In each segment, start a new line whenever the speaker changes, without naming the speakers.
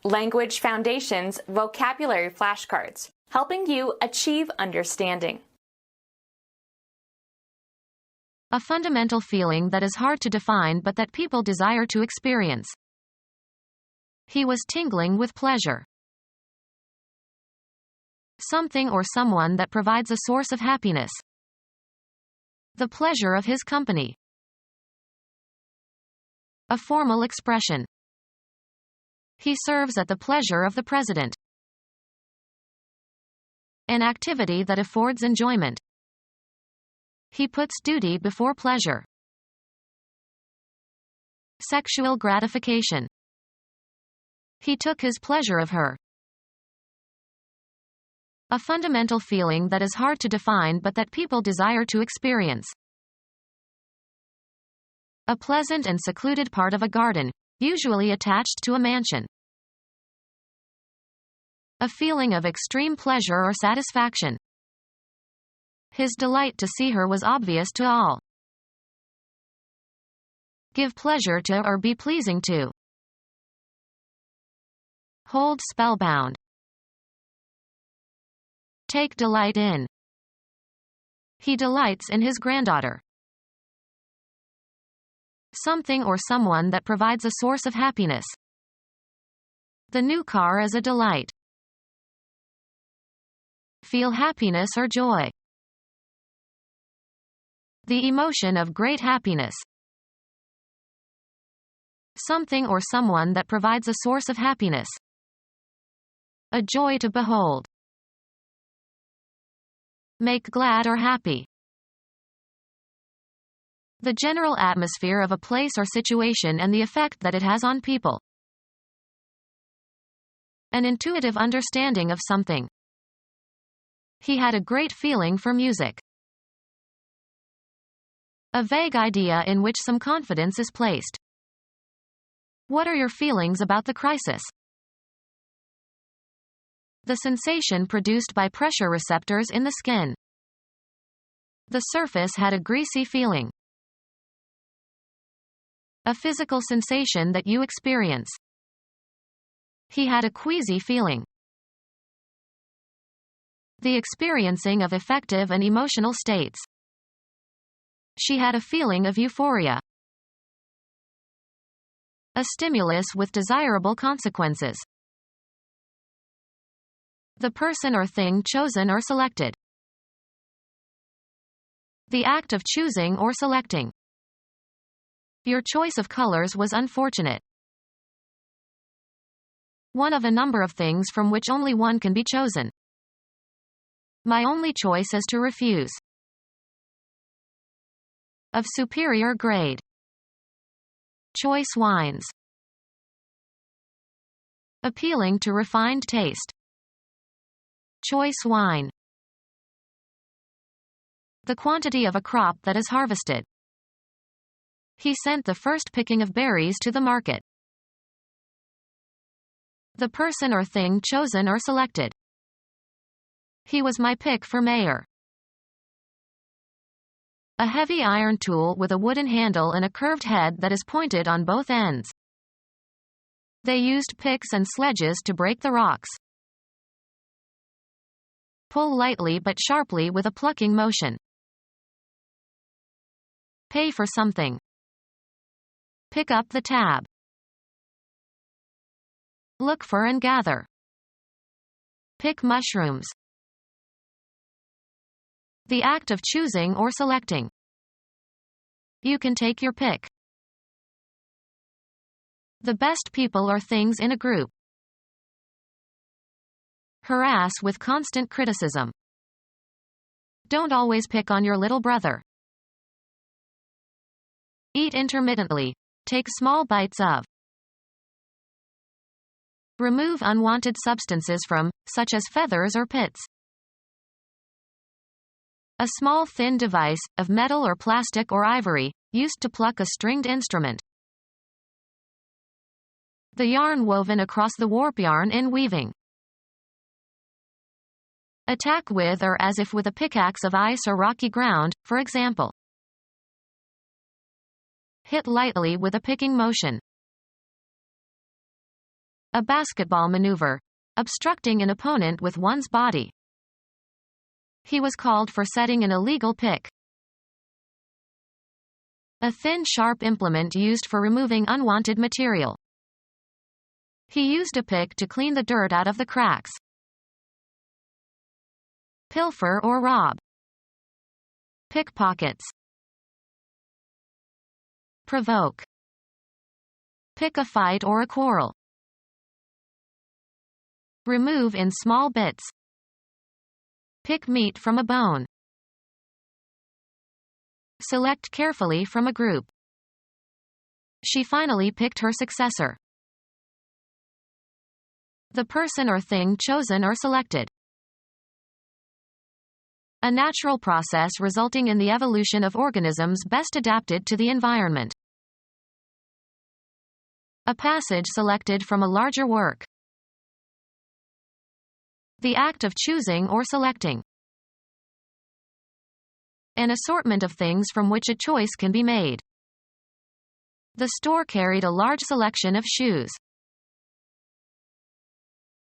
Language Foundations Vocabulary Flashcards, helping you achieve understanding.
A fundamental feeling that is hard to define but that people desire to experience. He was tingling with pleasure. Something or someone that provides a source of happiness. The pleasure of his company. A formal expression. He serves at the pleasure of the president. An activity that affords enjoyment. He puts duty before pleasure. Sexual gratification. He took his pleasure of her. A fundamental feeling that is hard to define but that people desire to experience. A pleasant and secluded part of a garden, usually attached to a mansion. A feeling of extreme pleasure or satisfaction. His delight to see her was obvious to all. Give pleasure to or be pleasing to. Hold spellbound. Take delight in. He delights in his granddaughter. Something or someone that provides a source of happiness. The new car is a delight. Feel happiness or joy. The emotion of great happiness. Something or someone that provides a source of happiness. A joy to behold. Make glad or happy. The general atmosphere of a place or situation and the effect that it has on people. An intuitive understanding of something. He had a great feeling for music. A vague idea in which some confidence is placed. What are your feelings about the crisis? The sensation produced by pressure receptors in the skin. The surface had a greasy feeling. A physical sensation that you experience. He had a queasy feeling. The experiencing of affective and emotional states. She had a feeling of euphoria. A stimulus with desirable consequences. The person or thing chosen or selected. The act of choosing or selecting. Your choice of colors was unfortunate. One of a number of things from which only one can be chosen. My only choice is to refuse. Of superior grade. Choice wines. Appealing to refined taste. Choice wine. The quantity of a crop that is harvested. He sent the first picking of berries to the market. The person or thing chosen or selected. He was my pick for mayor. A heavy iron tool with a wooden handle and a curved head that is pointed on both ends. They used picks and sledges to break the rocks. Pull lightly but sharply with a plucking motion. Pay for something. Pick up the tab. Look for and gather. Pick mushrooms. The act of choosing or selecting. You can take your pick. The best people or things in a group. Harass with constant criticism. Don't always pick on your little brother. Eat intermittently. Take small bites of. Remove unwanted substances from, such as feathers or pits. A small thin device, of metal or plastic or ivory, used to pluck a stringed instrument. The yarn woven across the warp yarn in weaving. Attack with or as if with a pickaxe of ice or rocky ground, for example. Hit lightly with a picking motion. A basketball maneuver. Obstructing an opponent with one's body. He was called for setting an illegal pick. A thin, sharp implement used for removing unwanted material. He used a pick to clean the dirt out of the cracks. Pilfer or rob. Pickpockets. Provoke. Pick a fight or a quarrel. Remove in small bits. Pick meat from a bone. Select carefully from a group. She finally picked her successor. The person or thing chosen or selected. A natural process resulting in the evolution of organisms best adapted to the environment. A passage selected from a larger work. The act of choosing or selecting. An assortment of things from which a choice can be made. The store carried a large selection of shoes.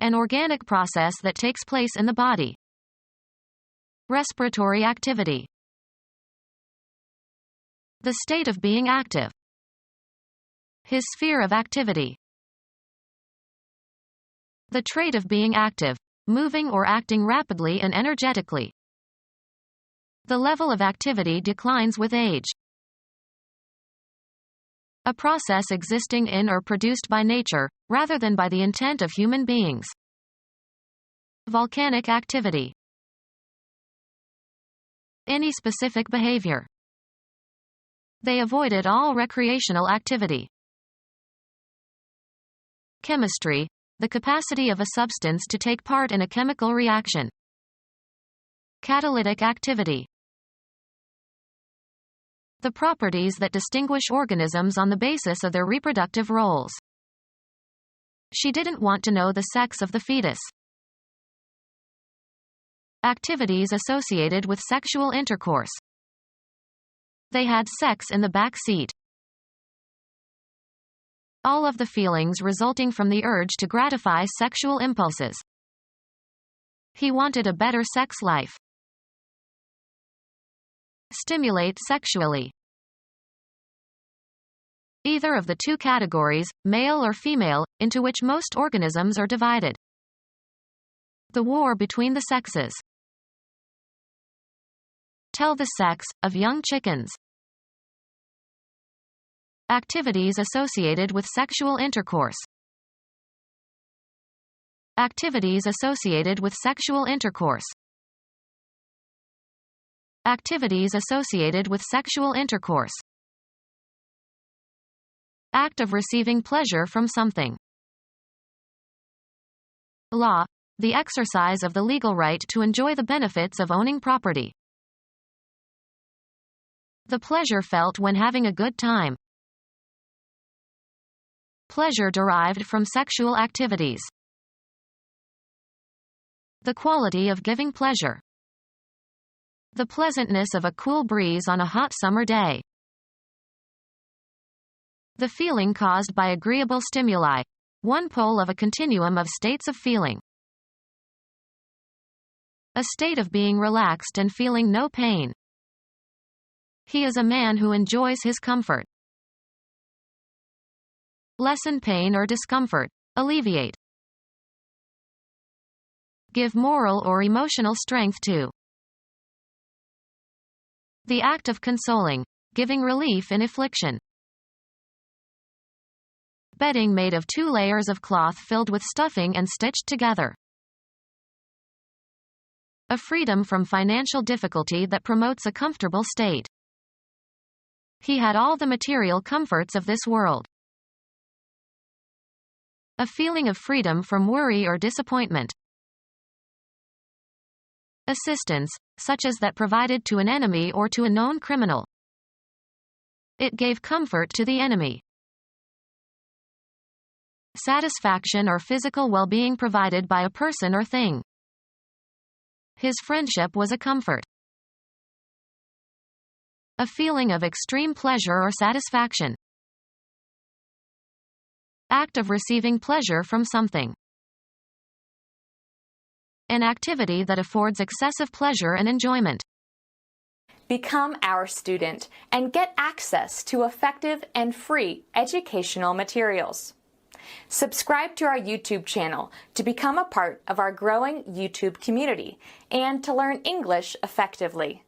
An organic process that takes place in the body. Respiratory activity. The state of being active. His sphere of activity. The trait of being active, moving or acting rapidly and energetically. The level of activity declines with age. A process existing in or produced by nature, rather than by the intent of human beings. Volcanic activity. Any specific behavior. They avoided all recreational activity. Chemistry, the capacity of a substance to take part in a chemical reaction. Catalytic activity. The properties that distinguish organisms on the basis of their reproductive roles. She didn't want to know the sex of the fetus. Activities associated with sexual intercourse. They had sex in the back seat. All of the feelings resulting from the urge to gratify sexual impulses. He wanted a better sex life. Stimulate sexually. Either of the two categories, male or female, into which most organisms are divided. The war between the sexes. Tell the sex of young chickens. Activities associated with sexual intercourse. Activities associated with sexual intercourse. Activities associated with sexual intercourse. Act of receiving pleasure from something. Law, the exercise of the legal right to enjoy the benefits of owning property. The pleasure felt when having a good time. Pleasure derived from sexual activities. The quality of giving pleasure. The pleasantness of a cool breeze on a hot summer day. The feeling caused by agreeable stimuli. One pole of a continuum of states of feeling. A state of being relaxed and feeling no pain. He is a man who enjoys his comfort. Lessen pain or discomfort. Alleviate. Give moral or emotional strength to. The act of consoling. Giving relief in affliction. Bedding made of 2 layers of cloth filled with stuffing and stitched together. A freedom from financial difficulty that promotes a comfortable state. He had all the material comforts of this world. A feeling of freedom from worry or disappointment. Assistance, such as that provided to an enemy or to a known criminal. It gave comfort to the enemy. Satisfaction or physical well-being provided by a person or thing. His friendship was a comfort. A feeling of extreme pleasure or satisfaction. act of receiving pleasure from something. An activity that affords excessive pleasure and enjoyment.
Become our student and get access to effective and free educational materials. Subscribe to our YouTube channel to become a part of our growing YouTube community and to learn English effectively.